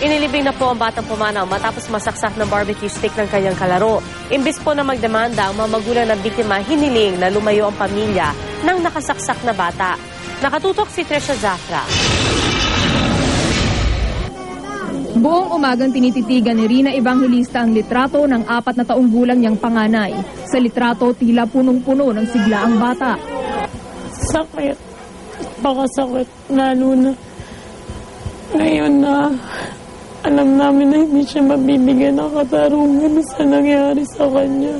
Inilibing na po ang batang pumanaw matapos masaksak ng barbecue stick ng kanyang kalaro. Imbis po na magdemanda, ang mga magulang ng biktima hiniling na lumayo ang pamilya ng nakasaksak na bata. Nakatutok si Trisha Zafra. Buong umagang tinititigan ni Rina Evangelista ang litrato ng 4 na taong gulang niyang panganay. Sa litrato, tila punong-puno ng sigla ang bata. Sakit. Baka sakit. Lalo na ngayon na alam namin na hindi siya mabibigyan ng katarungan sa nangyari sa kanya.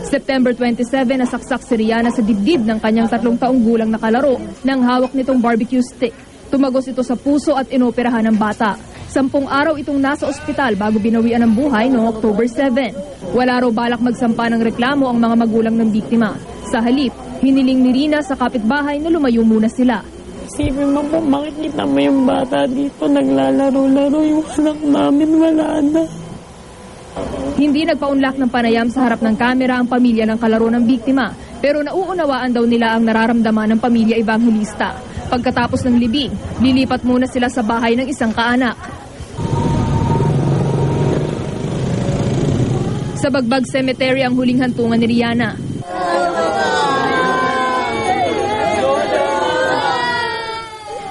September 27, nasaksak si Rihanna sa dibdib ng kanyang 3 taong gulang na kalaro nang hawak nitong barbecue stick. Tumagos ito sa puso at inoperahan ng bata. 10 araw itong nasa ospital bago binawian ng buhay noong October 7. Wala raw balak magsampa ng reklamo ang mga magulang ng biktima. Sa halip, hiniling ni Rina sa kapitbahay na lumayo muna sila. Isipin mo po, makikita mo yung bata dito, naglalaro-laro, yung anak namin wala na. Hindi nagpaunlak ng panayam sa harap ng kamera ang pamilya ng kalaro ng biktima, pero nauunawaan daw nila ang nararamdaman ng pamilya Evangelista. Pagkatapos ng libing, lilipat muna sila sa bahay ng isang kaanak. Sa Bagbag Cemetery ang huling hantungan ni Rihanna.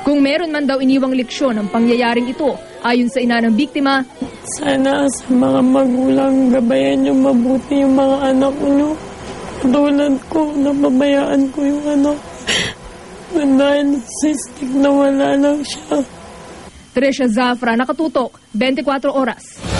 Kung meron man daw iniwang leksyon ang pangyayaring ito, ayon sa ina ng biktima, sana sa mga magulang, gabayan niyo mabuti yung mga anak niyo. Tulad ko, napabayaan ko yung anak. Dahil nagsistik na wala lang siya. Trisha Zafra, nakatutok, 24 oras.